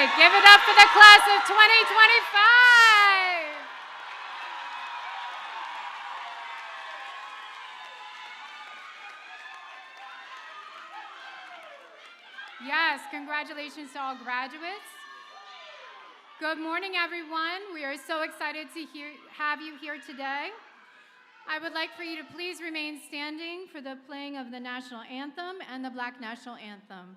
right, give it up for the class of 2025. Yes, congratulations to all graduates. Good morning, everyone. We are so excited to have you here today. I would like for you to please remain standing for the playing of the national anthem and the Black National Anthem.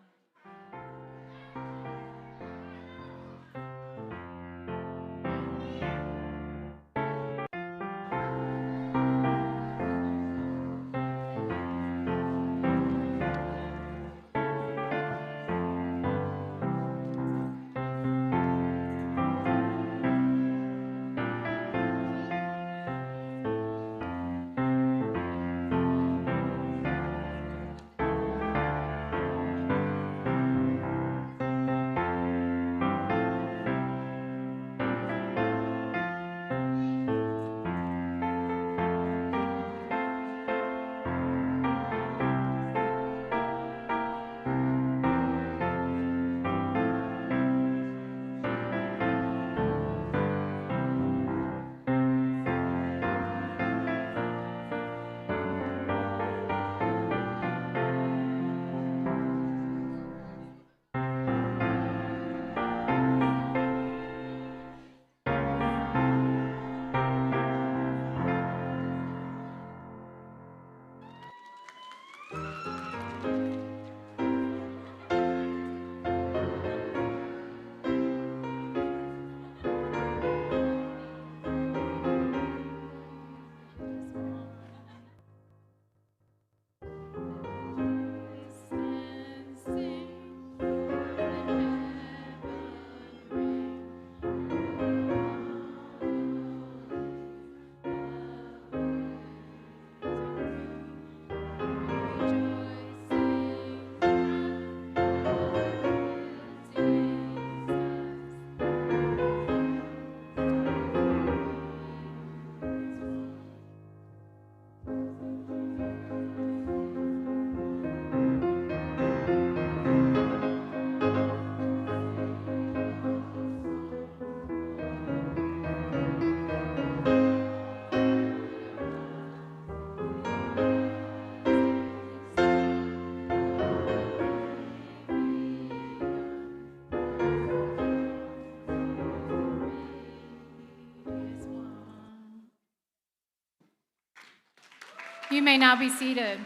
You may now be seated.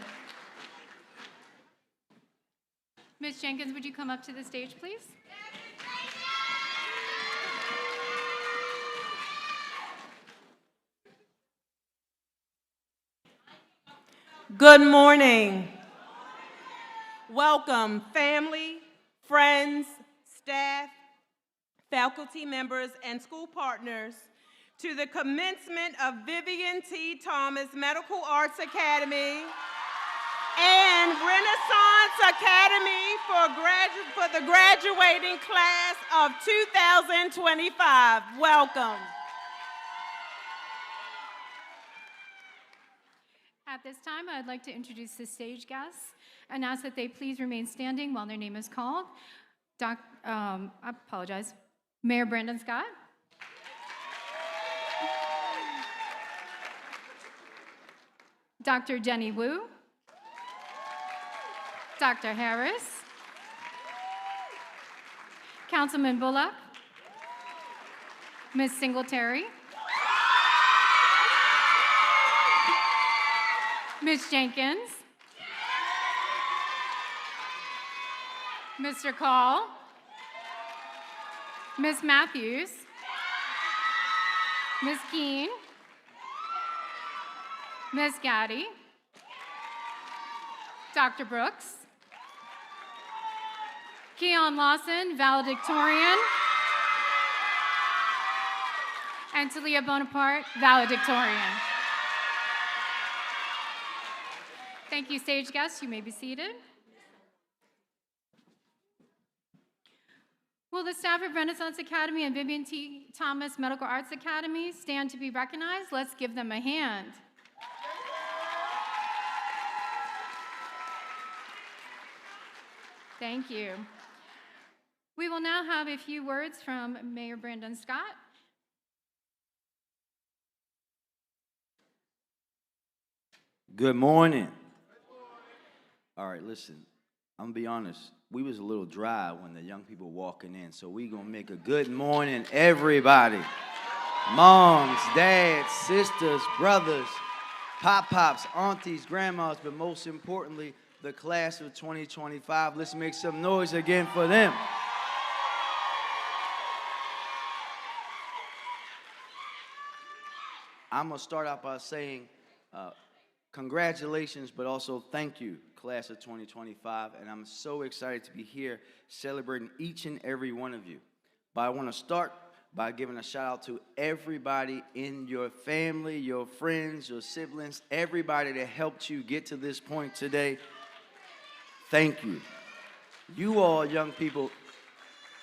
Ms. Jenkins, would you come up to the stage, please? Good morning. Welcome, family, friends, staff, faculty members, and school partners to the commencement of Vivien T. Thomas Medical Arts Academy and Renaissance Academy for the graduating class of 2025. Welcome. At this time, I'd like to introduce the stage guests and ask that they please remain standing while their name is called. Mayor Brandon Scott. Dr. Jenny Wu, Dr. Harris, Councilman Bullock, Ms. Singletary, Ms. Jenkins, Mr. Call, Ms. Matthews, Ms. Keene, Ms. Gaddy, Dr. Brooks, Keon Lawson, valedictorian, and Talia Bonaparte, valedictorian. Thank you, stage guests. You may be seated. Will the staff of Renaissance Academy and Vivien T. Thomas Medical Arts Academy stand to be recognized? Let's give them a hand. Thank you. We will now have a few words from Mayor Brandon Scott. Good morning. All right, listen, I'm gonna be honest. We was a little dry when the young people walking in, so we gonna make a good morning, everybody. Moms, dads, sisters, brothers, pop-pops, aunties, grandmas, but most importantly, the class of 2025. Let's make some noise again for them. I'm gonna start out by saying, congratulations, but also thank you, class of 2025, and I'm so excited to be here celebrating each and every one of you. But I want to start by giving a shout out to everybody in your family, your friends, your siblings, everybody that helped you get to this point today. Thank you. You all, young people,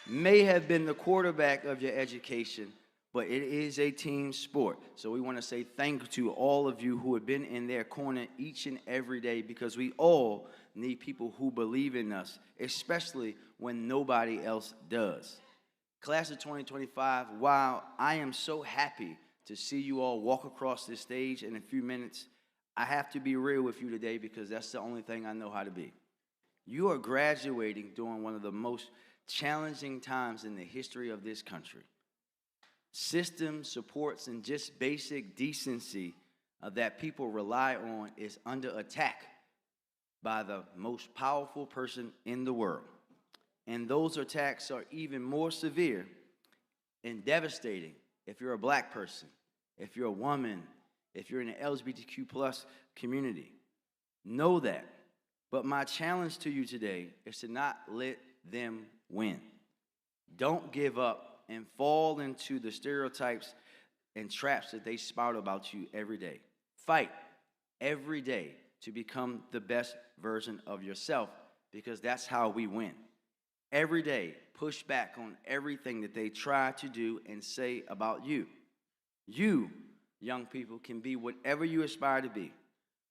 may have been the quarterback of your education, but it is a team sport. So we want to say thank you to all of you who have been in their corner each and every day, because we all need people who believe in us, especially when nobody else does. Class of 2025, while I am so happy to see you all walk across this stage in a few minutes, I have to be real with you today because that's the only thing I know how to be. You are graduating during one of the most challenging times in the history of this country. System supports and just basic decency that people rely on is under attack by the most powerful person in the world. And those attacks are even more severe and devastating if you're a black person, if you're a woman, if you're in the LGBTQ plus community. Know that. But my challenge to you today is to not let them win. Don't give up and fall into the stereotypes and traps that they spout about you every day. Fight every day to become the best version of yourself, because that's how we win. Every day, push back on everything that they try to do and say about you. You, young people, can be whatever you aspire to be,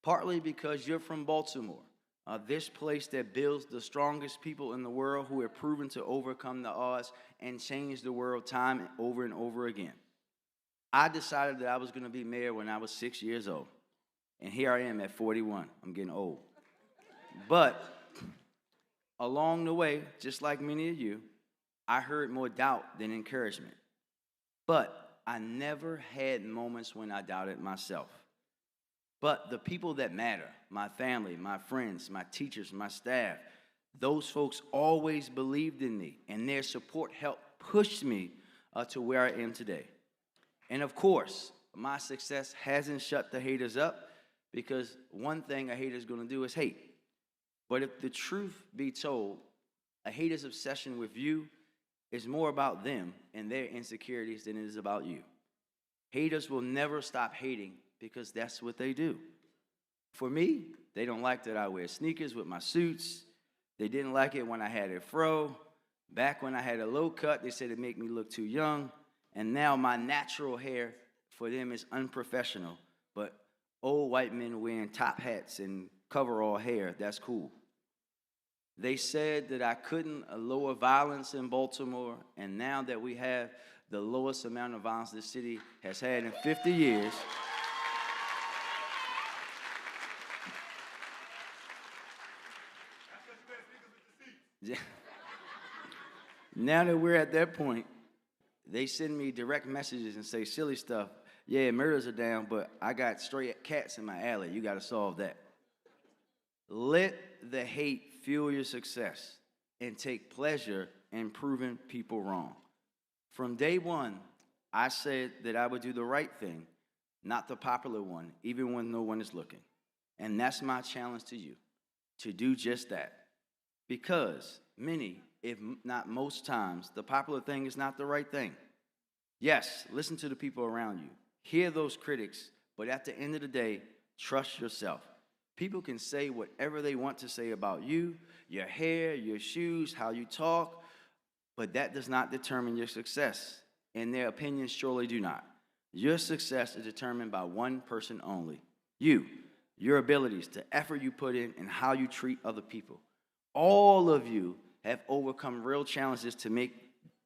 partly because you're from Baltimore, this place that builds the strongest people in the world who have proven to overcome the odds and change the world time over and over again. I decided that I was going to be mayor when I was 6 years old, and here I am at 41. I'm getting old. But along the way, just like many of you, I heard more doubt than encouragement. But I never had moments when I doubted myself. But the people that matter, my family, my friends, my teachers, my staff, those folks always believed in me, and their support helped push me to where I am today. And of course, my success hasn't shut the haters up, because one thing a hater is going to do is hate. But if the truth be told, a hater's obsession with you is more about them and their insecurities than it is about you. Haters will never stop hating because that's what they do. For me, they don't like that I wear sneakers with my suits. They didn't like it when I had a fro. Back when I had a low cut, they said it made me look too young. And now my natural hair for them is unprofessional. But old white men wearing top hats and coverall hair, that's cool. They said that I couldn't lower violence in Baltimore, and now that we have the lowest amount of violence this city has had in 50 years, now that we're at that point, they send me direct messages and say silly stuff. Yeah, murders are down, but I got stray cats in my alley. You got to solve that. Let the hate fuel your success and take pleasure in proving people wrong. From day one, I said that I would do the right thing, not the popular one, even when no one is looking. And that's my challenge to you, to do just that. Because many, if not most times, the popular thing is not the right thing. Yes, listen to the people around you. Hear those critics, but at the end of the day, trust yourself. People can say whatever they want to say about you, your hair, your shoes, how you talk, but that does not determine your success, and their opinions surely do not. Your success is determined by one person only, you, your abilities, the effort you put in, and how you treat other people. All of you have overcome real challenges to make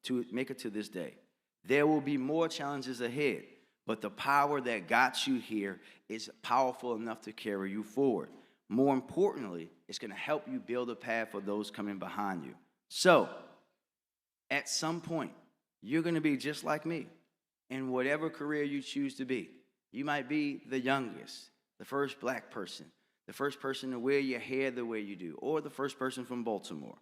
it to this day. There will be more challenges ahead, but the power that got you here is powerful enough to carry you forward. More importantly, it's going to help you build a path for those coming behind you. So, at some point, you're going to be just like me in whatever career you choose to be. You might be the youngest, the first black person, the first person to wear your hair the way you do, or the first person from Baltimore.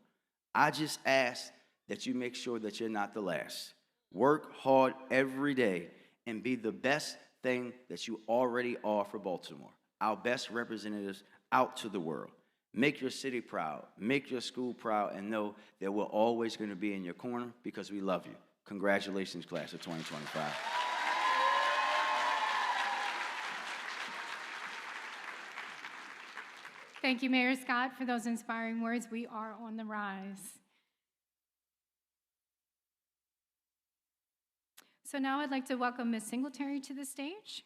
I just ask that you make sure that you're not the last. Work hard every day and be the best thing that you already are for Baltimore, our best representatives out to the world. Make your city proud, make your school proud, and know that we're always going to be in your corner because we love you. Congratulations, class of 2025. Thank you, Mayor Scott, for those inspiring words. We are on the rise. So now I'd like to welcome Ms. Singletary to the stage.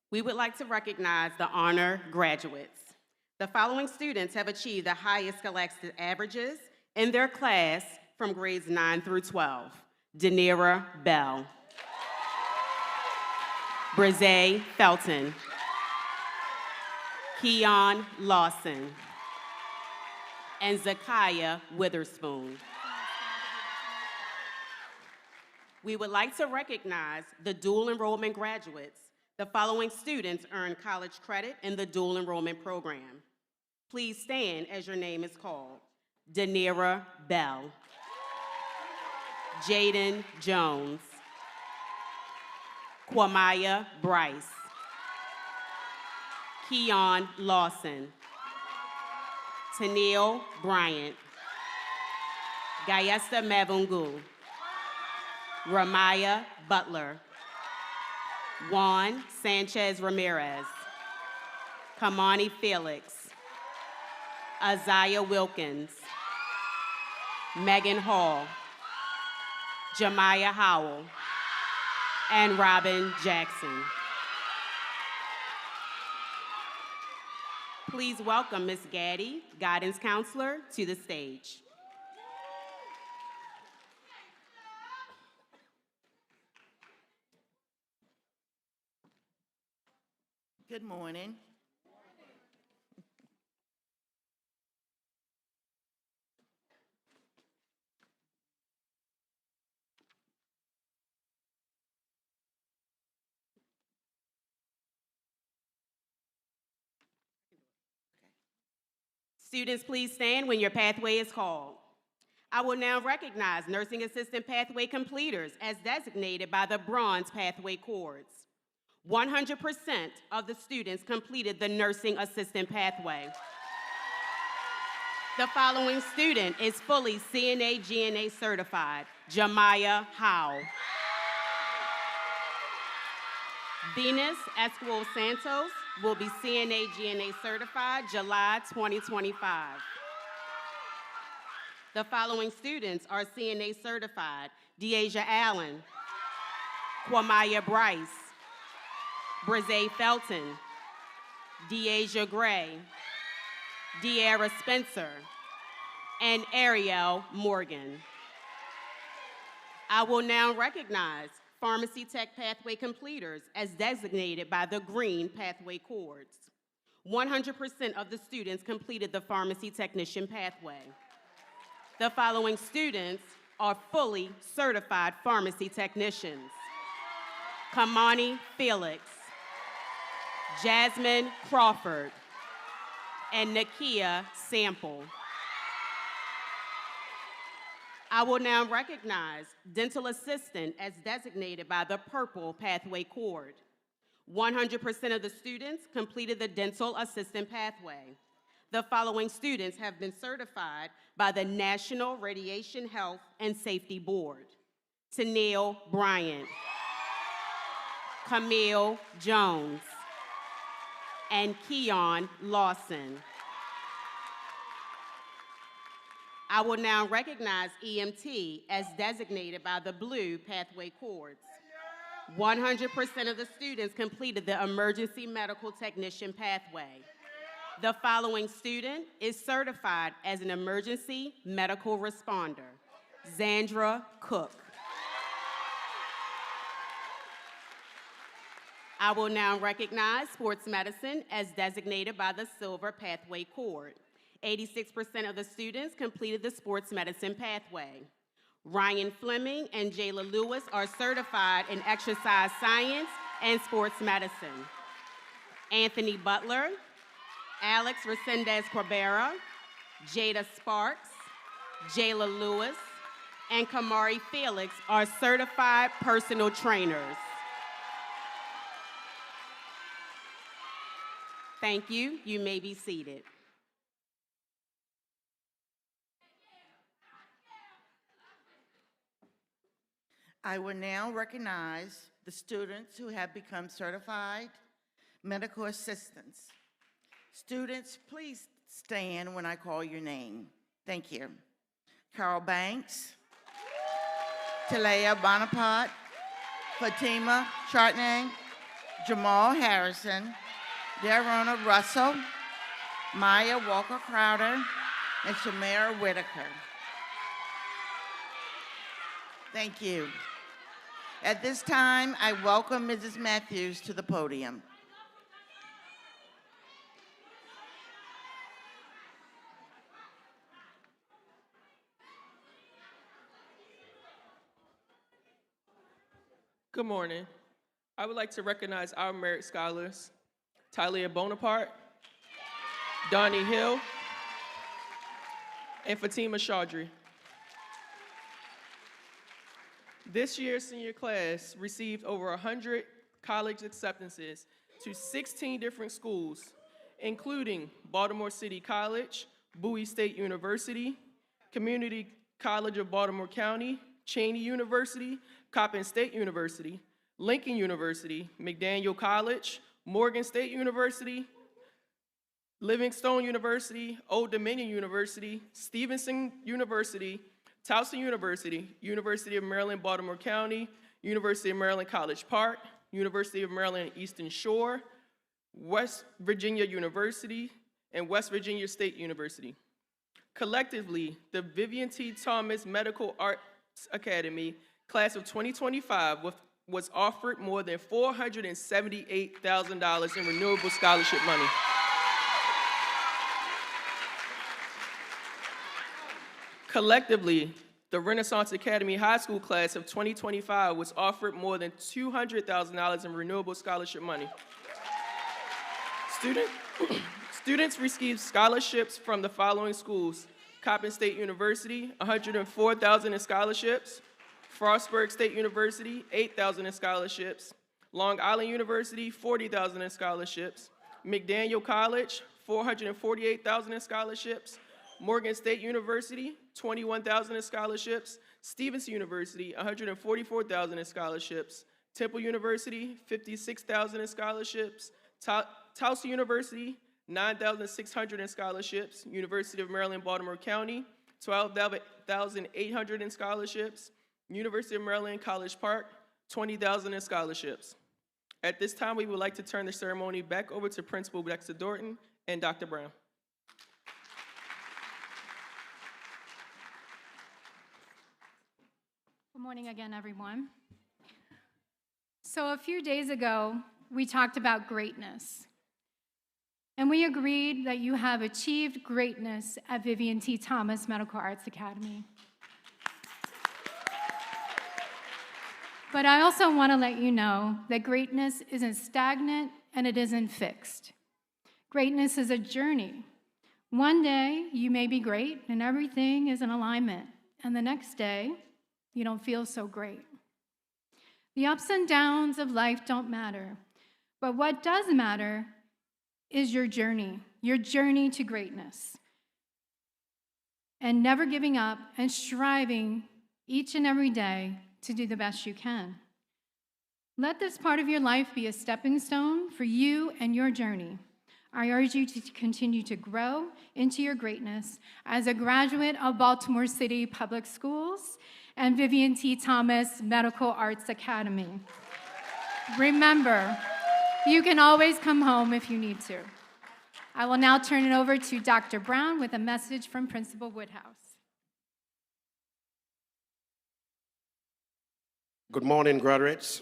We would like to recognize the honor graduates. The following students have achieved the highest scholastic averages in their class from grades 9 through 12. Danira Bell, Brizay Felton, Keon Lawson, and Zakiah Witherspoon. We would like to recognize the dual enrollment graduates. The following students earn college credit in the dual enrollment program. Please stand as your name is called. Danira Bell, Jaden Jones, Kwamaya Bryce, Keon Lawson, Tennille Bryant, Gayesta Mavungu, Ramaya Butler, Juan Sanchez Ramirez, Kamani Felix, Isaiah Wilkins, Megan Hall, Jemiah Howell, and Robin Jackson. Please welcome Ms. Gaddy, guidance counselor, to the stage. Good morning. Students, please stand when your pathway is called. I will now recognize nursing assistant pathway completers as designated by the bronze pathway cords. 100% of the students completed the nursing assistant pathway. The following student is fully CNA GNA certified, Jemiah Howe. Venus Esquivel Santos will be CNA GNA certified July 2025. The following students are CNA certified: Deasia Allen, Kwamaya Bryce, Brizay Felton, Deasia Gray, De'Ara Spencer, and Ariel Morgan. I will now recognize Pharmacy Tech Pathway completers as designated by the green pathway cords. 100% of the students completed the pharmacy technician pathway. The following students are fully certified pharmacy technicians: Kamani Felix, Jasmine Crawford, and Nakia Sample. I will now recognize dental assistant as designated by the purple pathway cord. 100% of the students completed the dental assistant pathway. The following students have been certified by the National Radiation Health and Safety Board: Tennille Bryant, Camille Jones, and Keon Lawson. I will now recognize EMT as designated by the blue pathway cords. 100% of the students completed the emergency medical technician pathway. The following student is certified as an emergency medical responder: Zandra Cook. I will now recognize sports medicine as designated by the Silver Pathway Cord. 86% of the students completed the sports medicine pathway. Ryan Fleming and Jayla Lewis are certified in exercise science and sports medicine. Anthony Butler, Alex Resendez Corbera, Jada Sparks, Jayla Lewis, and Kamari Felix are certified personal trainers. Thank you. You may be seated. I will now recognize the students who have become certified medical assistants. Students, please stand when I call your name. Thank you. Carol Banks, Talea Bonaparte, Fatima Chartney, Jamal Harrison, Darona Russell, Maya Walker Crowder, and Shamara Whitaker. Thank you. At this time, I welcome Mrs. Matthews to the podium. Good morning. I would like to recognize our merit scholars: Talia Bonaparte, Donnie Hill, and Fatima Chaudhry. This year's senior class received over 100 college acceptances to 16 different schools, including Baltimore City College, Bowie State University, Community College of Baltimore County, Cheney University, Coppin State University, Lincoln University, McDaniel College, Morgan State University, Livingstone University, Old Dominion University, Stevenson University, Towson University, University of Maryland, Baltimore County, University of Maryland, College Park, University of Maryland, Eastern Shore, West Virginia University, and West Virginia State University. Collectively, the Vivien T. Thomas Medical Arts Academy class of 2025 was offered more than $478,000 in renewable scholarship money. Collectively, the Renaissance Academy High School class of 2025 was offered more than $200,000 in renewable scholarship money. Students received scholarships from the following schools: Coppin State University, $104,000 in scholarships; Frostburg State University, $8,000 in scholarships; Long Island University, $40,000 in scholarships; McDaniel College, $448,000 in scholarships; Morgan State University, $21,000 in scholarships; Stevenson University, $144,000 in scholarships; Temple University, $56,000 in scholarships; Towson University, $9,600 in scholarships; University of Maryland, Baltimore County, $12,800 in scholarships; University of Maryland, College Park, $20,000 in scholarships. At this time, we would like to turn the ceremony back over to Principal Dexter Dorton and Dr. Brown. Good morning again, everyone. So a few days ago, we talked about greatness. And we agreed that you have achieved greatness at Vivien T. Thomas Medical Arts Academy. But I also want to let you know that greatness isn't stagnant and it isn't fixed. Greatness is a journey. One day, you may be great and everything is in alignment, and the next day, you don't feel so great. The ups and downs of life don't matter, but what does matter is your journey to greatness. And never giving up and striving each and every day to do the best you can. Let this part of your life be a stepping stone for you and your journey. I urge you to continue to grow into your greatness as a graduate of Baltimore City Public Schools and Vivien T. Thomas Medical Arts Academy. Remember, you can always come home if you need to. I will now turn it over to Dr. Brown with a message from Principal Woodhouse. Good morning, graduates.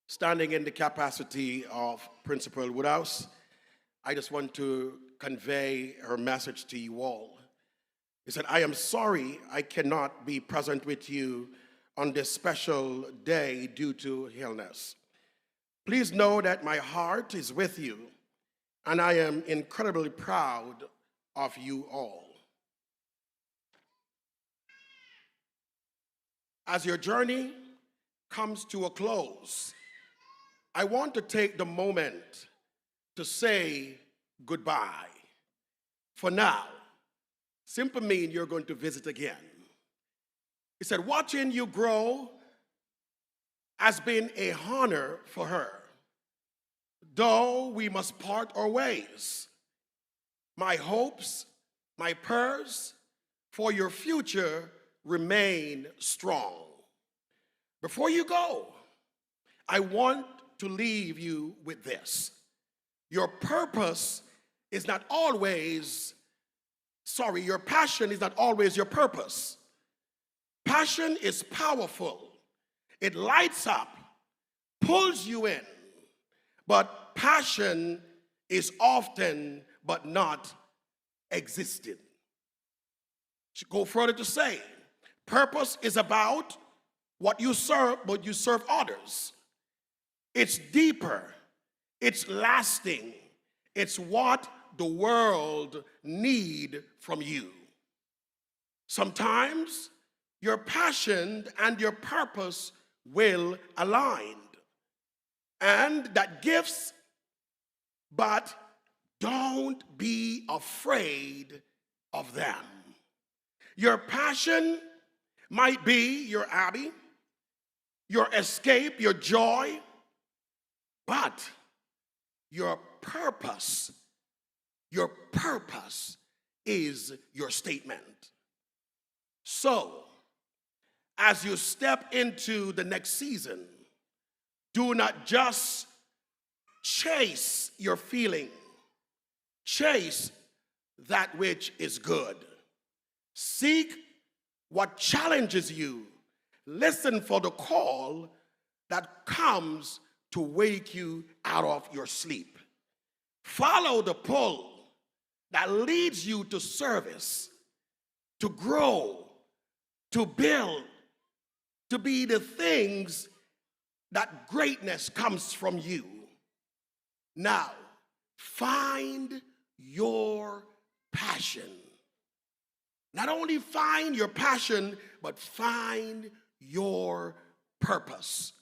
Standing in the capacity of Principal Woodhouse, I just want to convey her message to you all. He said, I am sorry I cannot be present with you on this special day due to illness. Please know that my heart is with you, and I am incredibly proud of you all. As your journey comes to a close, I want to take the moment to say goodbye. For now, simply mean you're going to visit again. He said, watching you grow has been a honor for her. Though we must part our ways, my hopes, my prayers for your future remain strong. Before you go, I want to leave you with this. Your purpose is not always, your passion is not always your purpose. Passion is powerful. It lights up, pulls you in, but passion is often but not existed. She go further to say, purpose is about what you serve, but you serve others. It's deeper, it's lasting, it's what the world need from you. Sometimes your passion and your purpose will align, and that gifts, but don't be afraid of them. Your passion might be your hobby, your escape, your joy, but your purpose is your statement. So, as you step into the next season, do not just chase your feeling. Chase that which is good. Seek what challenges you. Listen for the call that comes to wake you out of your sleep. Follow the pull that leads you to service, to grow, to build, to be the things that greatness comes from you. Now, find your passion. Not only find your passion, but find your purpose.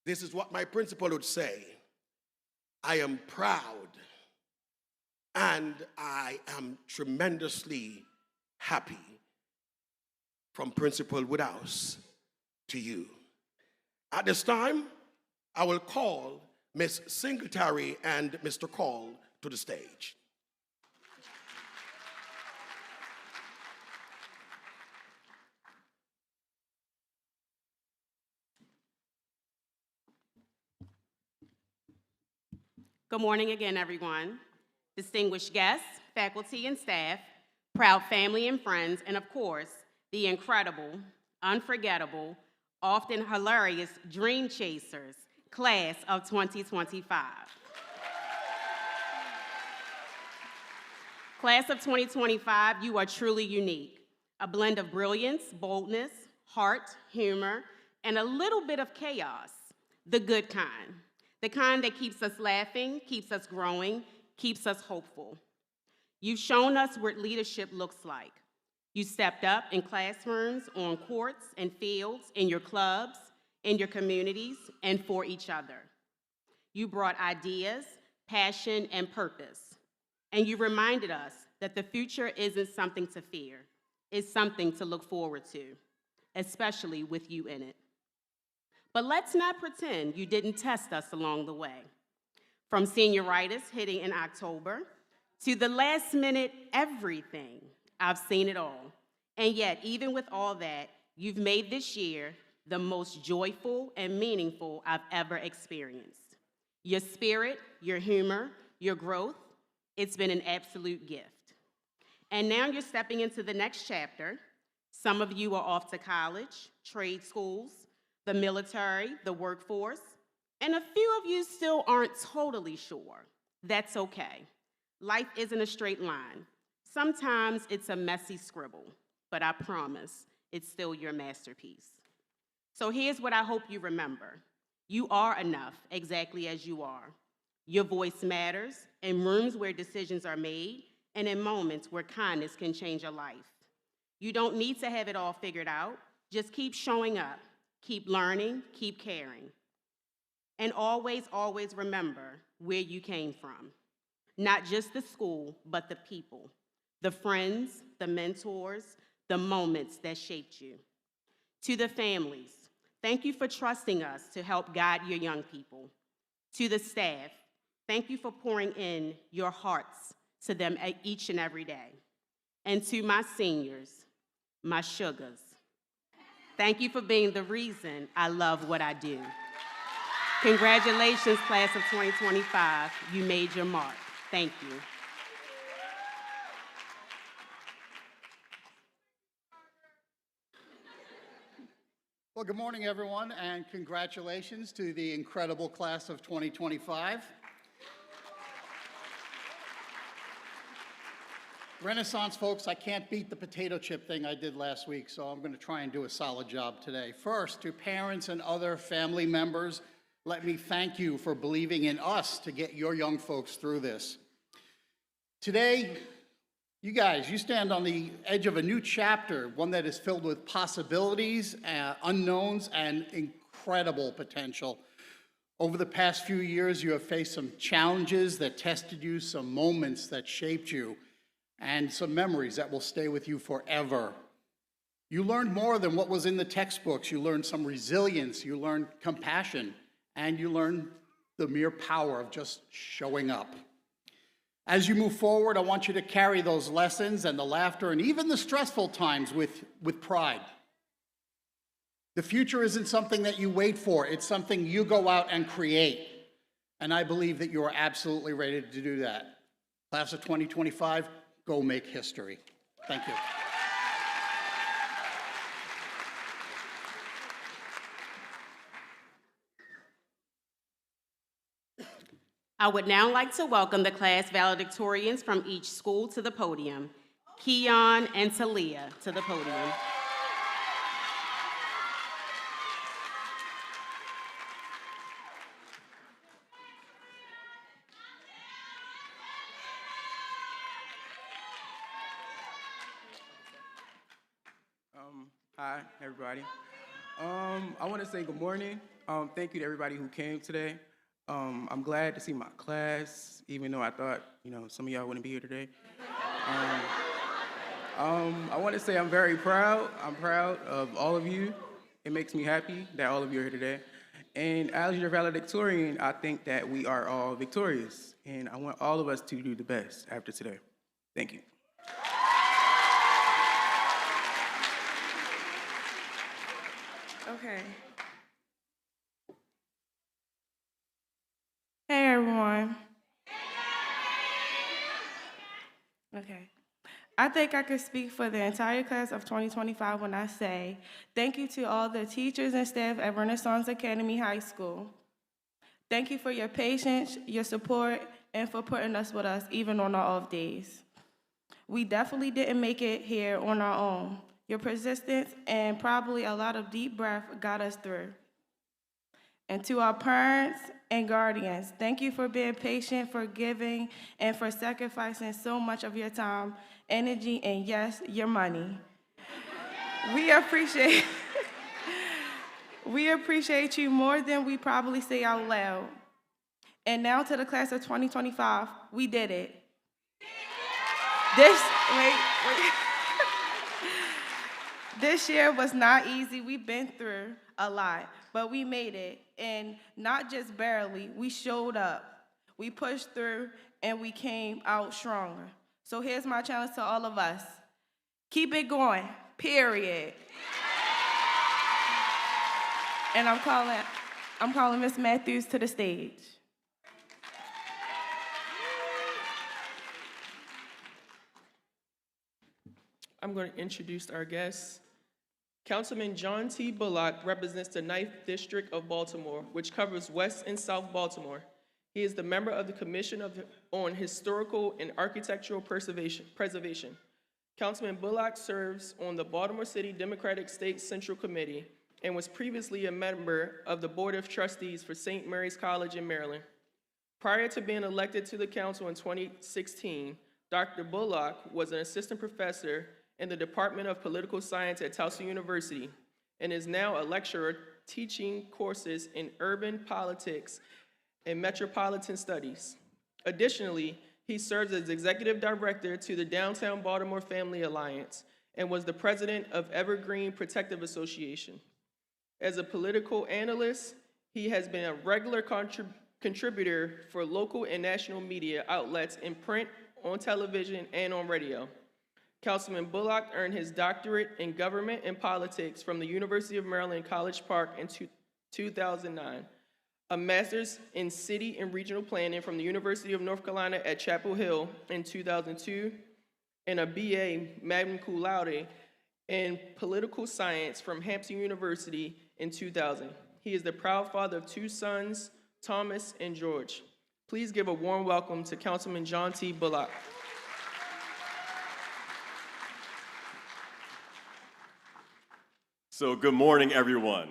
This is what my principal would say. I am proud and I am tremendously happy. From Principal Woodhouse to you. At this time, I will call Ms. Singletary and Mr. Call to the stage. Good morning again, everyone. Distinguished guests, faculty and staff, proud family and friends, and of course, the incredible, unforgettable, often hilarious Dream Chasers, class of 2025. Class of 2025, you are truly unique. A blend of brilliance, boldness, heart, humor, and a little bit of chaos, the good kind. The kind that keeps us laughing, keeps us growing, keeps us hopeful. You've shown us what leadership looks like. You stepped up in classrooms, on courts and fields, in your clubs, in your communities, and for each other. You brought ideas, passion, and purpose. And you reminded us that the future isn't something to fear. It's something to look forward to, especially with you in it. But let's not pretend you didn't test us along the way. From senioritis hitting in October, to the last minute everything, I've seen it all. And yet, even with all that, You've made this year the most joyful and meaningful I've ever experienced. Your spirit, your humor, your growth, it's been an absolute gift. And now you're stepping into the next chapter. Some of you are off to college, trade schools, the military, the workforce, and a few of you still aren't totally sure. That's okay. Life isn't a straight line. Sometimes it's a messy scribble, but I promise it's still your masterpiece. So here's what I hope you remember. You are enough exactly as you are. Your voice matters in rooms where decisions are made and in moments where kindness can change a life. You don't need to have it all figured out. Just keep showing up, keep learning, keep caring. And always, always remember where you came from. Not just the school, but the people, the friends, the mentors, the moments that shaped you. To the families, thank you for trusting us to help guide your young people. To the staff, thank you for pouring in your hearts to them each and every day. And to my seniors, my sugars, thank you for being the reason I love what I do. Congratulations, class of 2025. You made your mark. Thank you. Well, good morning, everyone, and congratulations to the incredible class of 2025. Renaissance folks, I can't beat the potato chip thing I did last week, so I'm going to try and do a solid job today. First, to parents and other family members, let me thank you for believing in us to get your young folks through this. Today, you guys, you stand on the edge of a new chapter, one that is filled with possibilities, unknowns, and incredible potential. Over the past few years, you have faced some challenges that tested you, some moments that shaped you, and some memories that will stay with you forever. You learned more than what was in the textbooks. You learned some resilience, you learned compassion, and you learned the mere power of just showing up. As you move forward, I want you to carry those lessons and the laughter and even the stressful times with pride. The future isn't something that you wait for, it's something you go out and create. And I believe that you are absolutely ready to do that. Class of 2025, go make history. Thank you. I would now like to welcome the class valedictorians from each school to the podium. Keon and Talia to the podium. Hi, everybody. I want to say good morning. Thank you to everybody who came today. I'm glad to see my class, even though I thought, some of y'all wouldn't be here today. I want to say I'm very proud. I'm proud of all of you. It makes me happy that all of you are here today. And as your valedictorian, I think that we are all victorious. And I want all of us to do the best after today. Thank you. Okay. Hey, everyone. Okay. I think I could speak for the entire class of 2025 when I say thank you to all the teachers and staff at Renaissance Academy High School. Thank you for your patience, your support, and for putting us with us even on our off days. We definitely didn't make it here on our own. Your persistence and probably a lot of deep breath got us through. And to our parents and guardians, thank you for being patient, for giving, and for sacrificing so much of your time, energy, and yes, your money. We appreciate you more than we probably say out loud. And now to the class of 2025, we did it. This year was not easy. We've been through a lot, but we made it. And not just barely, we showed up. We pushed through, and we came out stronger. So here's my challenge to all of us. Keep it going, period. And I'm calling Miss Matthews to the stage. I'm going to introduce our guests. Councilman John T. Bullock represents the 9th District of Baltimore, which covers West and South Baltimore. He is the member of the Commission on Historical and Architectural Preservation. Councilman Bullock serves on the Baltimore City Democratic State Central Committee and was previously a member of the Board of Trustees for St. Mary's College in Maryland. Prior to being elected to the council in 2016, Dr. Bullock was an assistant professor in the Department of Political Science at Towson University and is now a lecturer teaching courses in urban politics and metropolitan studies. Additionally, he serves as executive director to the Downtown Baltimore Family Alliance and was the president of Evergreen Protective Association. As a political analyst, he has been a regular contributor for local and national media outlets in print, on television, and on radio. Councilman Bullock earned his doctorate in government and politics from the University of Maryland, College Park in 2009, a master's in city and regional planning from the University of North Carolina at Chapel Hill in 2002, and a BA magna cum laude in political science from Hampton University in 2000. He is the proud father of 2 sons, Thomas and George. Please give a warm welcome to Councilman John T. Bullock. So good morning, everyone.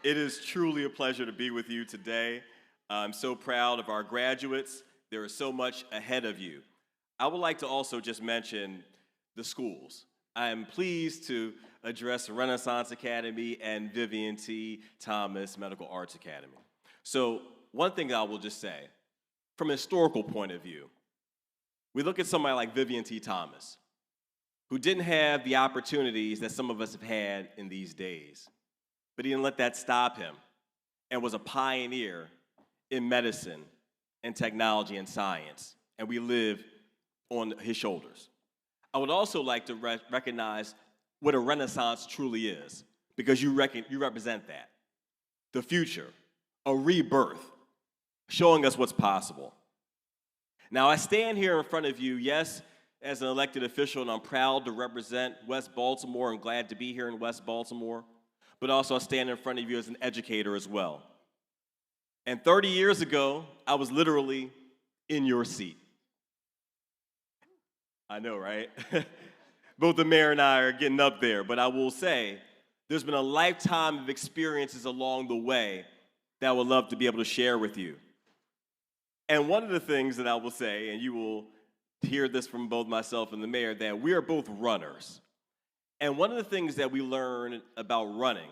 It is truly a pleasure to be with you today. I'm so proud of our graduates. There is so much ahead of you. I would like to also just mention the schools. I am pleased to address Renaissance Academy and Vivien T. Thomas Medical Arts Academy. So one thing I will just say, from a historical point of view, we look at somebody like Vivien T. Thomas, who didn't have the opportunities that some of us have had in these days. But he didn't let that stop him and was a pioneer in medicine and technology and science. And we live on his shoulders. I would also like to recognize what a renaissance truly is, because you represent that. The future, a rebirth, showing us what's possible. Now, I stand here in front of you, yes, as an elected official, and I'm proud to represent West Baltimore and glad to be here in West Baltimore, but also I stand in front of you as an educator as well. And 30 years ago, I was literally in your seat. I know, right? Both the mayor and I are getting up there, but I will say there's been a lifetime of experiences along the way that I would love to be able to share with you. And one of the things that I will say, and you will hear this from both myself and the mayor, that we are both runners. And one of the things that we learn about running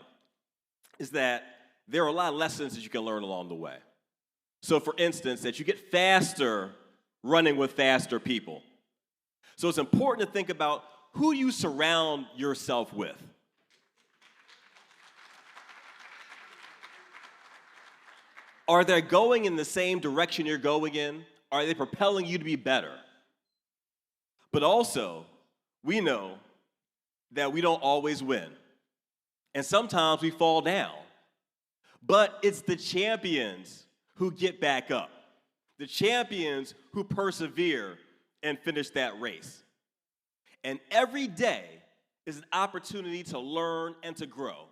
is that there are a lot of lessons that you can learn along the way. So for instance, that you get faster running with faster people. So it's important to think about who you surround yourself with. Are they going in the same direction you're going in? Are they propelling you to be better? But also, we know that we don't always win. And sometimes we fall down. But it's the champions who get back up. The champions who persevere and finish that race. And every day is an opportunity to learn and to grow.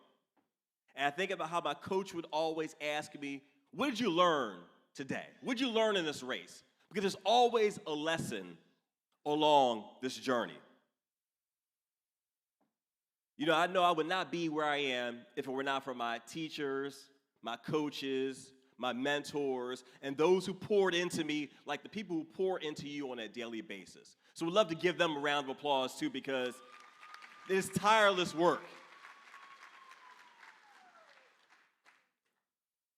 And I think about how my coach would always ask me, what did you learn today? What did you learn in this race? Because there's always a lesson along this journey. You know I would not be where I am if it were not for my teachers, my coaches, my mentors, and those who poured into me, like the people who pour into you on a daily basis. So we'd love to give them a round of applause too, because it is tireless work.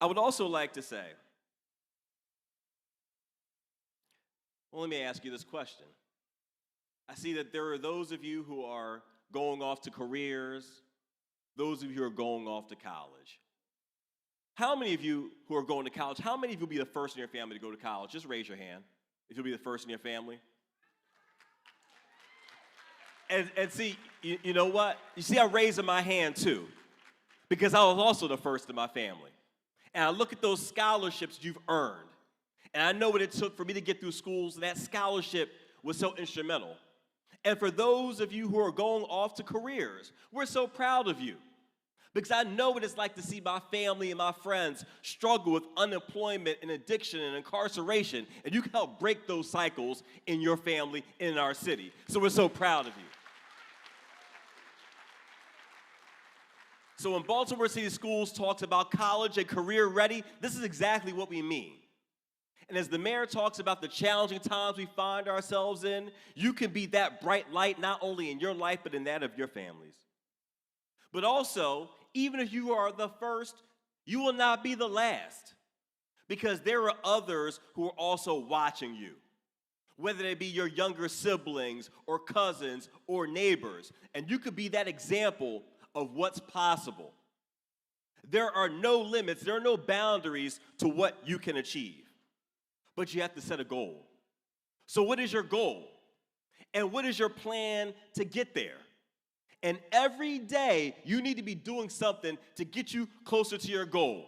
I would also like to say, well, let me ask you this question. I see that there are those of you who are going off to careers, those of you who are going off to college. How many of you who are going to college, how many of you will be the first in your family to go to college? Just raise your hand if you'll be the first in your family. And see, you know what? You see, I'm raising my hand too. because I was also the first in my family. And I look at those scholarships you've earned, and I know what it took for me to get through schools, and that scholarship was so instrumental. And for those of you who are going off to careers, we're so proud of you. Because I know what it's like to see my family and my friends struggle with unemployment and addiction and incarceration, and you can help break those cycles in your family and in our city. So we're so proud of you. So when Baltimore City Schools talks about college and career ready, this is exactly what we mean. And as the mayor talks about the challenging times we find ourselves in, you can be that bright light not only in your life, but in that of your families. But also, even if you are the first, you will not be the last, because there are others who are also watching you, whether they be your younger siblings or cousins or neighbors, and you could be that example of what's possible. There are no limits, there are no boundaries to what you can achieve, but you have to set a goal. So what is your goal? And what is your plan to get there? And every day, you need to be doing something to get you closer to your goal.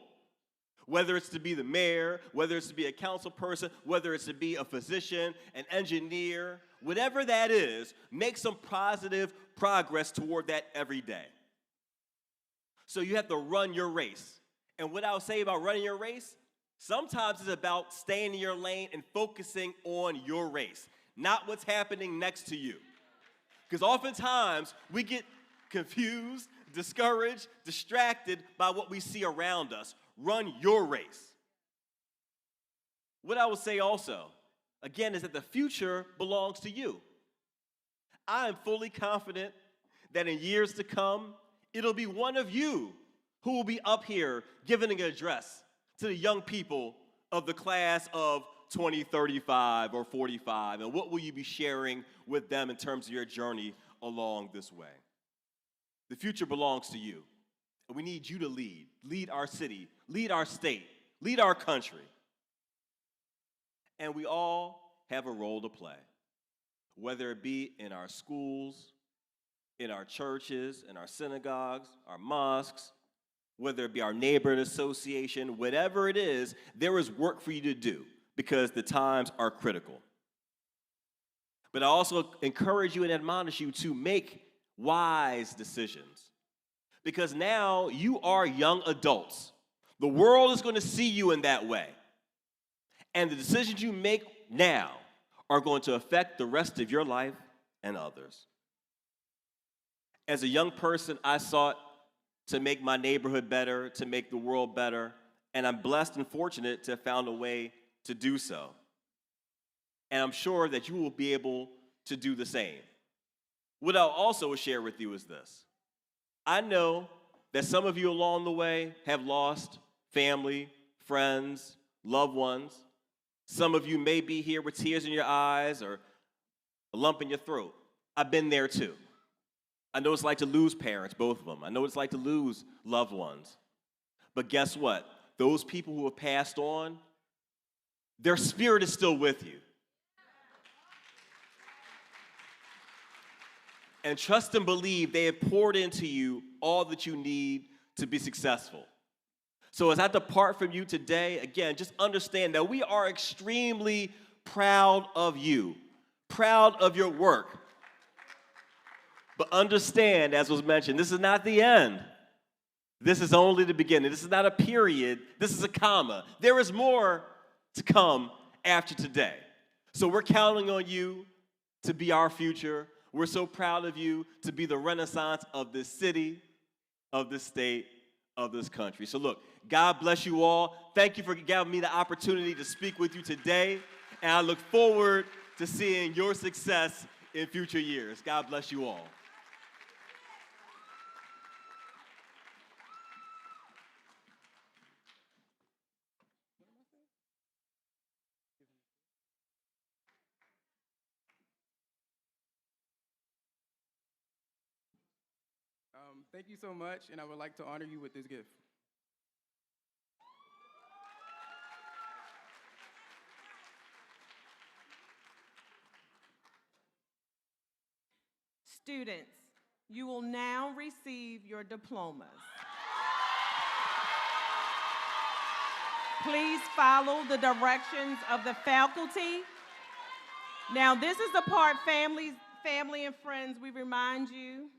Whether it's to be the mayor, whether it's to be a council person, whether it's to be a physician, an engineer, whatever that is, make some positive progress toward that every day. So you have to run your race. And what I'll say about running your race, sometimes it's about staying in your lane and focusing on your race, not what's happening next to you. Because oftentimes we get confused, discouraged, distracted by what we see around us. Run your race. What I will say also, again, is that the future belongs to you. I am fully confident that in years to come, it'll be one of you who will be up here giving an address to the young people of the class of 2035 or 45, and what will you be sharing with them in terms of your journey along this way? The future belongs to you, and we need you to lead our city, lead our state, lead our country. And we all have a role to play, whether it be in our schools, in our churches, in our synagogues, our mosques, whether it be our neighborhood association, whatever it is, there is work for you to do because the times are critical. But I also encourage you and admonish you to make wise decisions, because now you are young adults. The world is going to see you in that way. And the decisions you make now are going to affect the rest of your life and others. As a young person, I sought to make my neighborhood better, to make the world better, and I'm blessed and fortunate to have found a way to do so. And I'm sure that you will be able to do the same. What I'll also share with you is this. I know that some of you along the way have lost family, friends, loved ones. Some of you may be here with tears in your eyes or a lump in your throat. I've been there too. I know what it's like to lose parents, both of them. I know what it's like to lose loved ones. But guess what? Those people who have passed on, their spirit is still with you. And trust and believe they have poured into you all that you need to be successful. So as I depart from you today, again, just understand that we are extremely proud of you, proud of your work. But understand, as was mentioned, this is not the end. This is only the beginning. This is not a period. This is a comma. There is more to come after today. So we're counting on you to be our future. We're so proud of you to be the renaissance of this city, of this state, of this country. So look, God bless you all. Thank you for giving me the opportunity to speak with you today. And I look forward to seeing your success in future years. God bless you all. Thank you so much, and I would like to honor you with this gift. Students, you will now receive your diplomas. Please follow the directions of the faculty. Now, this is the part, family and friends, we remind you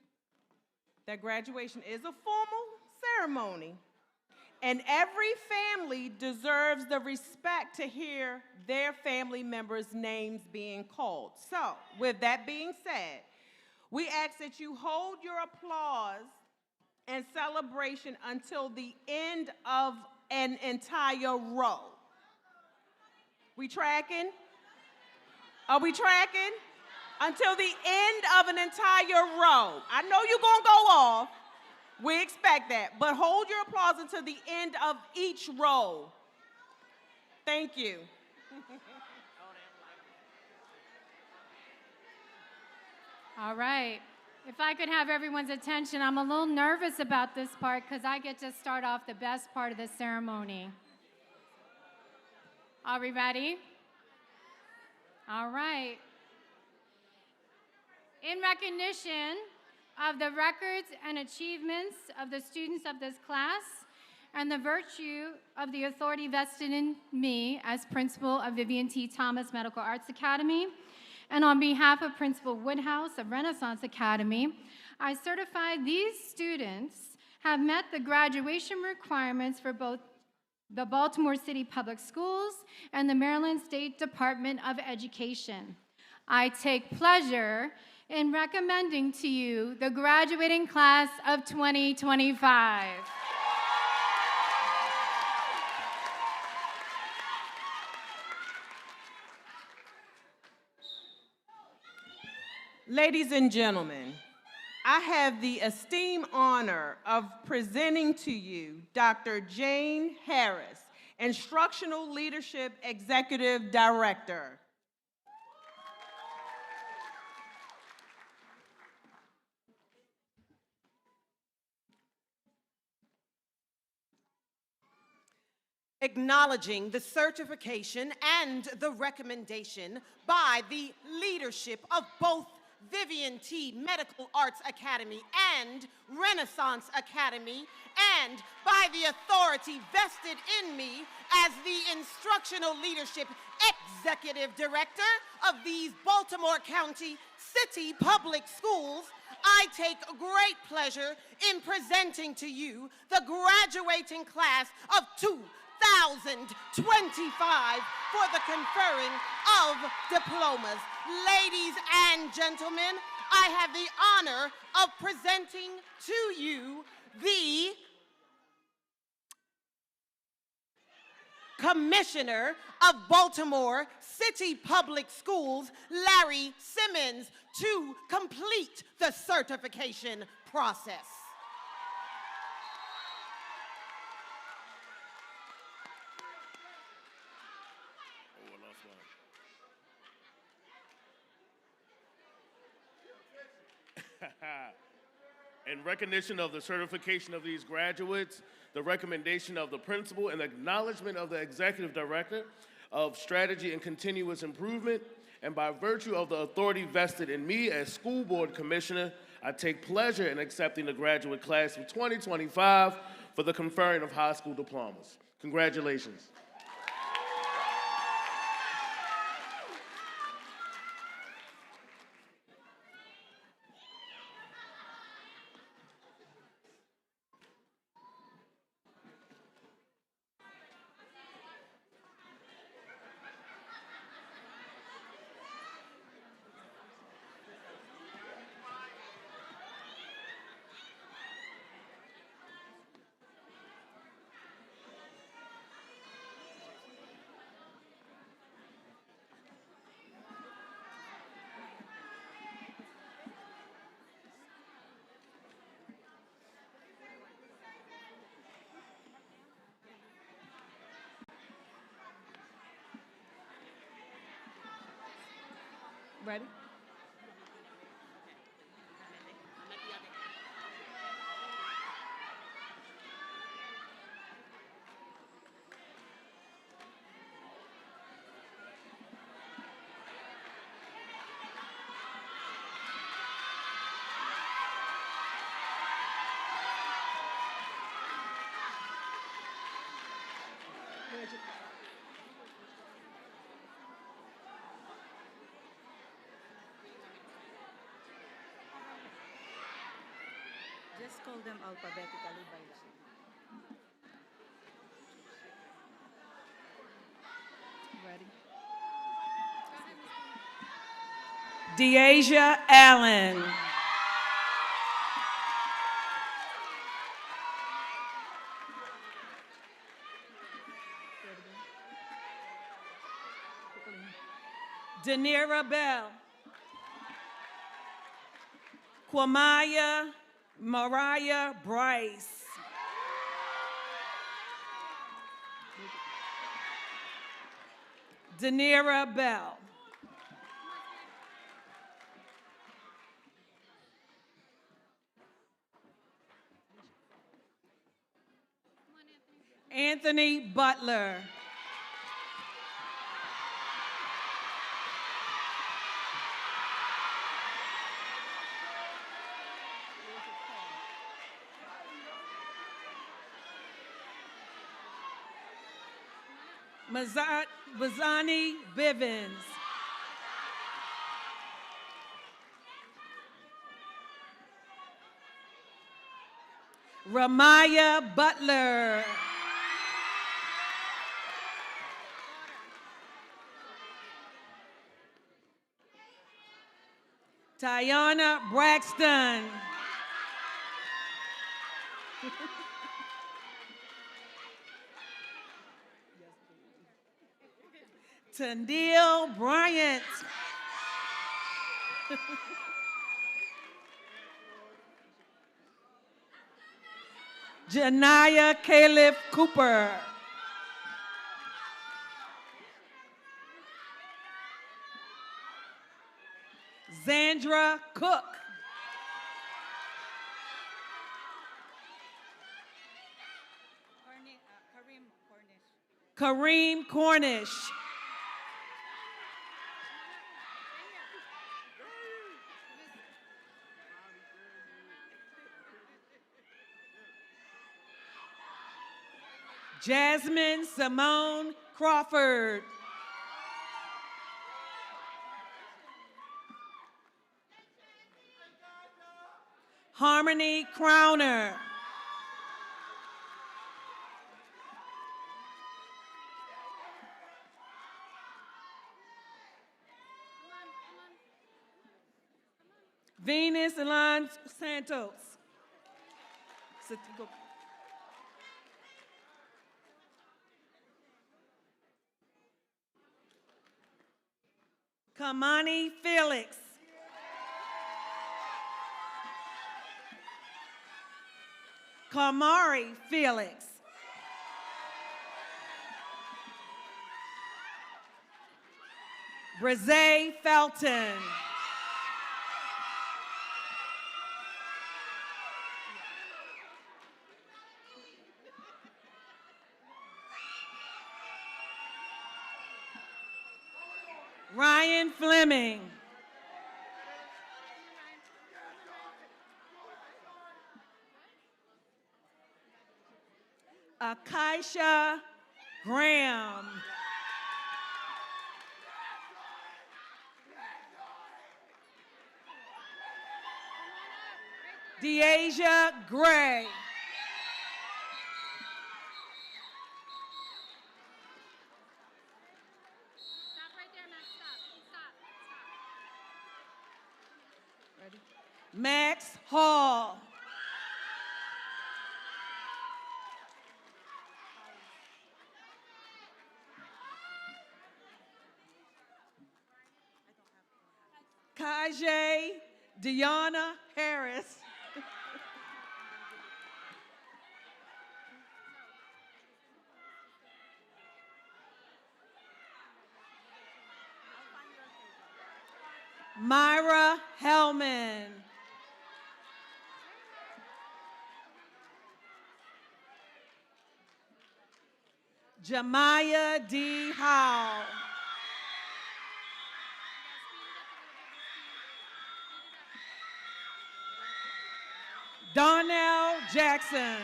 that graduation is a formal ceremony, and every family deserves the respect to hear their family members' names being called. So, with that being said, we ask that you hold your applause and celebration until the end of an entire row. We tracking? Are we tracking? Until the end of an entire row. I know you're going to go off. We expect that. But hold your applause until the end of each row. Thank you. All right. If I could have everyone's attention, I'm a little nervous about this part because I get to start off the best part of the ceremony. Are we ready? All right. In recognition of the records and achievements of the students of this class and the virtue of the authority vested in me as principal of Vivien T. Thomas Medical Arts Academy, and on behalf of Principal Woodhouse of Renaissance Academy, I certify these students have met the graduation requirements for both the Baltimore City Public Schools and the Maryland State Department of Education. I take pleasure in recommending to you the graduating class of 2025. Ladies and gentlemen, I have the esteemed honor of presenting to you Dr. Jane Harris, Instructional Leadership Executive Director. Acknowledging the certification and the recommendation by the leadership of both Vivien T. Medical Arts Academy and Renaissance Academy, and by the authority vested in me as the Instructional Leadership Executive Director of these Baltimore County City Public Schools, I take great pleasure in presenting to you the graduating class of 2025 for the conferring of diplomas. Ladies and gentlemen, I have the honor of presenting to you the Commissioner of Baltimore City Public Schools, Larry Simmons, to complete the certification process. In recognition of the certification of these graduates, the recommendation of the principal, and the acknowledgement of the executive director of strategy and continuous improvement, and by virtue of the authority vested in me as school board commissioner, I take pleasure in accepting the graduate class of 2025 for the conferring of high school diplomas. Congratulations. Ready? Just call them alphabetically by Ready? Deasia Allen. Danira Bell. Kwamaya Mariah Bryce. Danira Bell. Anthony Butler. Bazani Bivens. Ramaya Butler. Tiana Braxton. Tandil Bryant. Janaya Caleb Cooper. Zandra Cook. Kareem Cornish. Jasmine Simone Crawford. Harmony Crowner. Venus Elan Santos. Kamani Felix. Kamari Felix. Brazé Felton. Ryan Fleming. Akaisha Graham. Deasia Gray. Max Hall. Kajay Deanna Harris. Myra Hellman. Jamaya D. Howe. Donnell Jackson.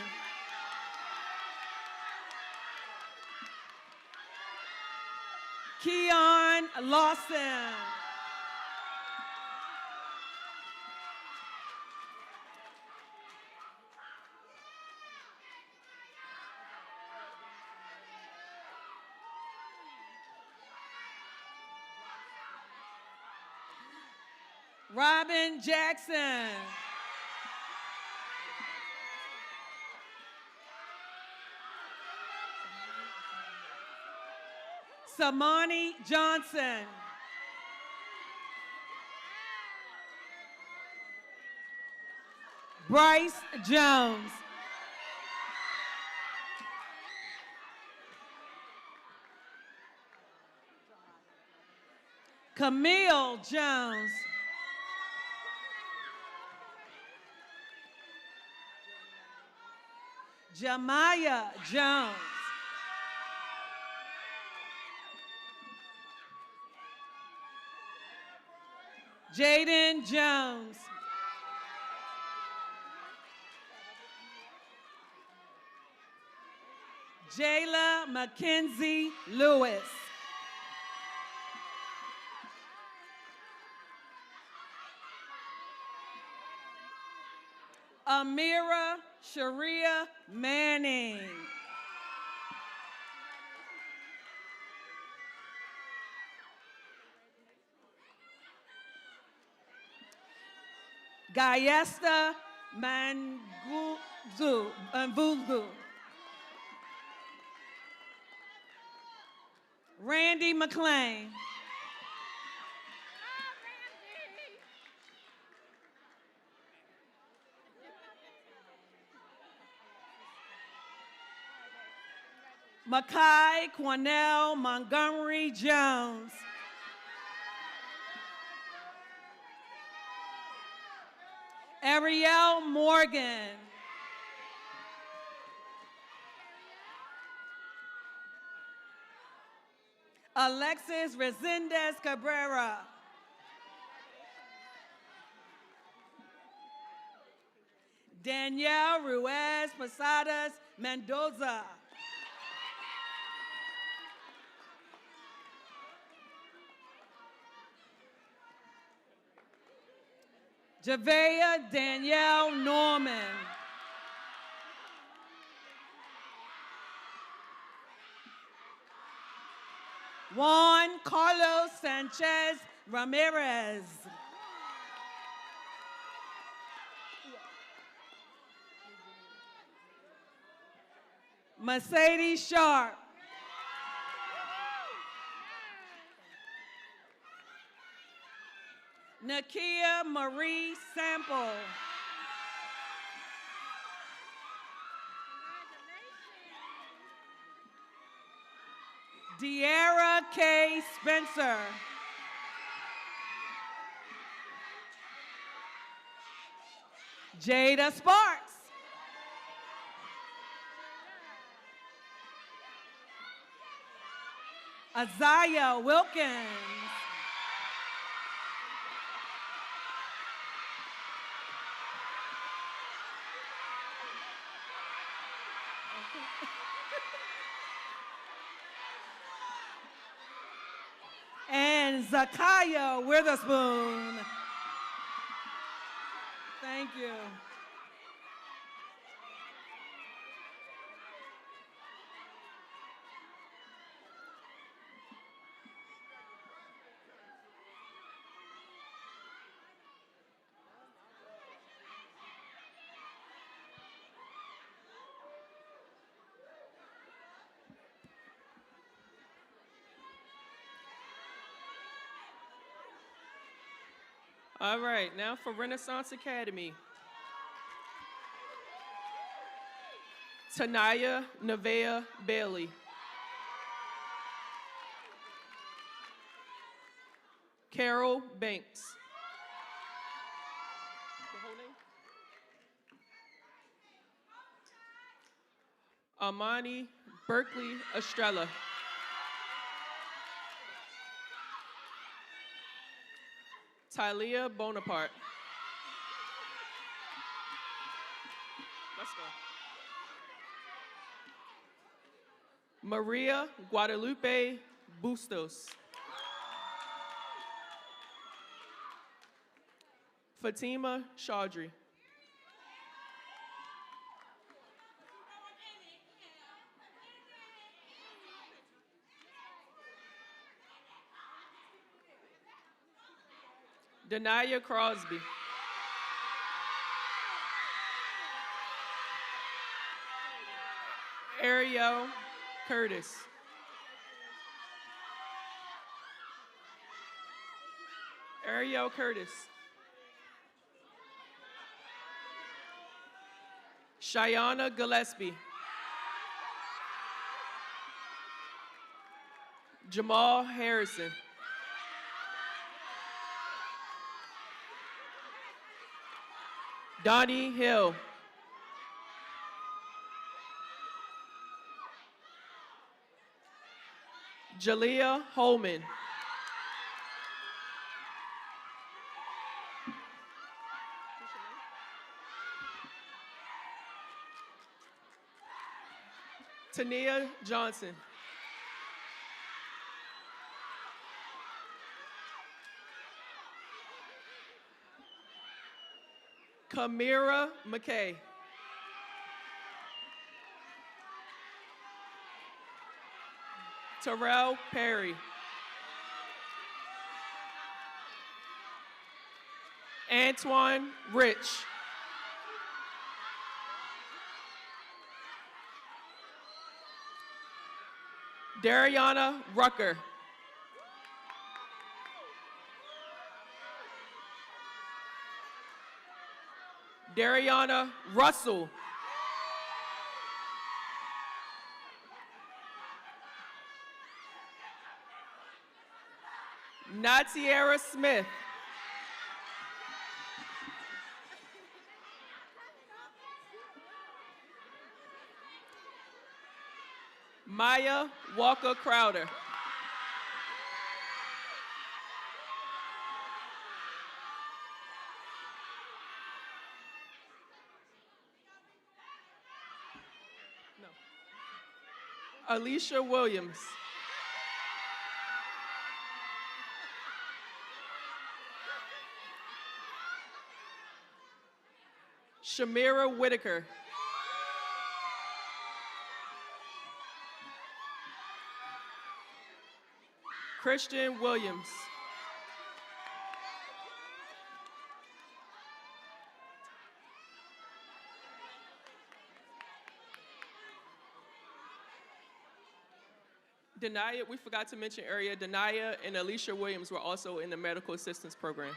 Keon Lawson. Robin Jackson. Samani Johnson. Bryce Jones. Camille Jones. Jamaya Jones. Jaden Jones. Jayla Mackenzie Lewis. Amira Sharia Manning. Gayesta Mvulgu. Randy McClain. Makai Cornell Montgomery Jones. Ariel Morgan. Alexis Resendez Cabrera. Danielle Ruiz Posadas Mendoza. Javea Danielle Norman. Juan Carlos Sanchez Ramirez. Mercedes Sharp. Nakia Marie Sample. De'Ara K. Spencer. Jada Sparks. Isaiah Wilkins. And Zakiah Witherspoon. Thank you. All right, now for Renaissance Academy. Tanaya Nevaeh Bailey. Carol Banks. Amani Berkeley Estrella. Tylia Bonaparte. Let's go. Maria Guadalupe Bustos. Fatima Chaudhry. Denaya Crosby. Ariel Curtis. Ariel Curtis. Shayana Gillespie. Jamal Harrison. Donnie Hill. Jalea Holman. Tania Johnson. Kamira McKay. Terrell Perry. Antoine Rich. Dariana Rucker. Dariana Russell. Natiera Smith. Maya Walker Crowder. Alicia Williams. Shamira Whitaker. Christian Williams. Denaya, we forgot to mention earlier, Denaya and Alicia Williams were also in the medical assistance program.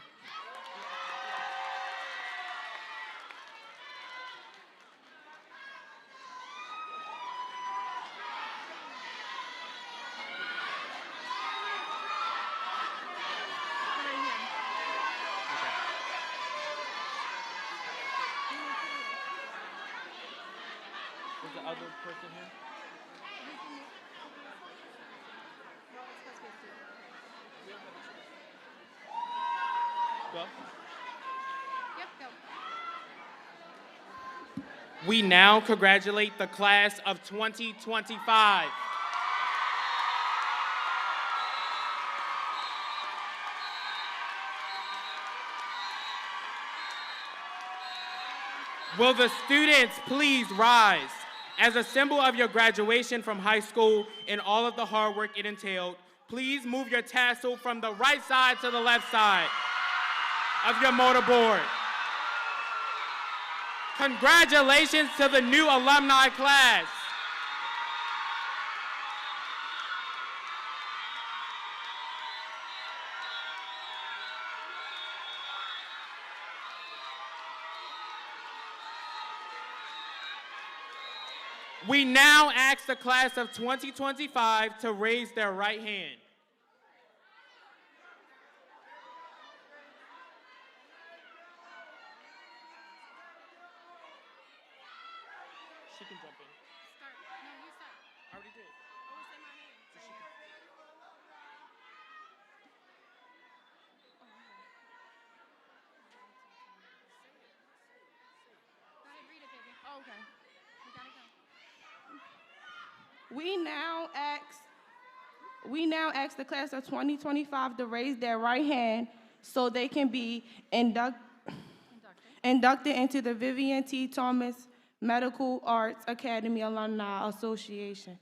Is the other person here? Go. Yep, go. We now congratulate the class of 2025. Will the students please rise? As a symbol of your graduation from high school and all of the hard work it entailed, please move your tassel from the right side to the left side of your motorboard. Congratulations to the new alumni class. We now ask the class of 2025 to raise their right hand. She can jump in. Start. No, you start. I already did. Oh, say my name. So she can- Go ahead, read it, baby. Oh, okay. We gotta go. We now ask We now ask the class of 2025 to raise their right hand so they can be inducted into the Vivien T. Thomas Medical Arts Academy Alumni Association.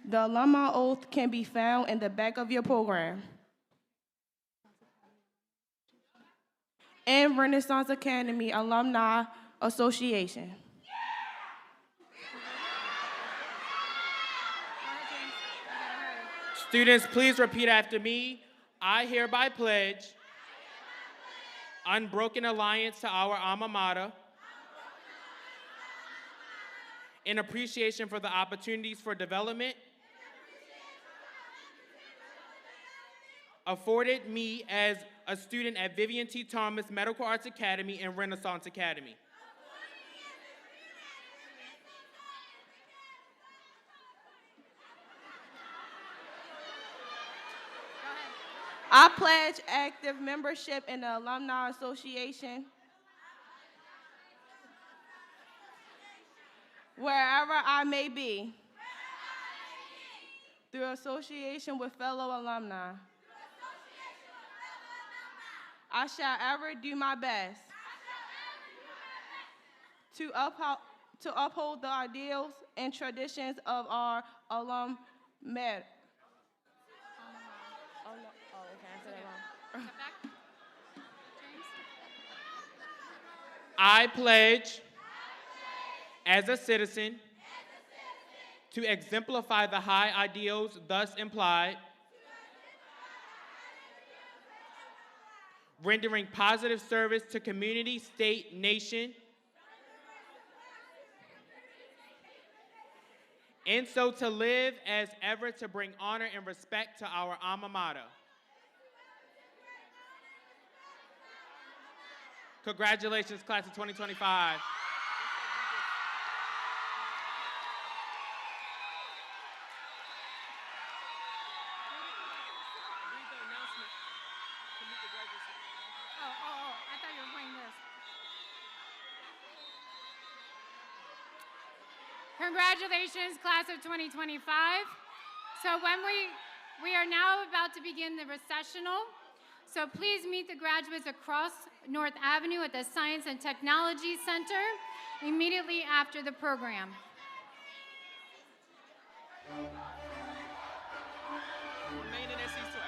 The alumni oath can be found in the back of your program. And Renaissance Academy Alumni Association. Students, please repeat after me. I hereby pledge unbroken alliance to our alma mater in appreciation for the opportunities for development afforded me as a student at Vivien T. Thomas Medical Arts Academy and Renaissance Academy. I pledge active membership in the Alumni Association wherever I may be, through association with fellow alumni. I shall ever do my best to uphold the ideals and traditions of our alum med. I pledge as a citizen to exemplify the high ideals thus implied, rendering positive service to community, state, nation, and so to live as ever to bring honor and respect to our alma mater. Congratulations, class of 2025. I thought you were playing this. Congratulations, class of 2025. So we are now about to begin the recessional. So please meet the graduates across North Avenue at the Science and Technology Center immediately after the program.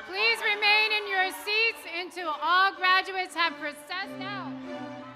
Please remain in your seats until all graduates have processed out.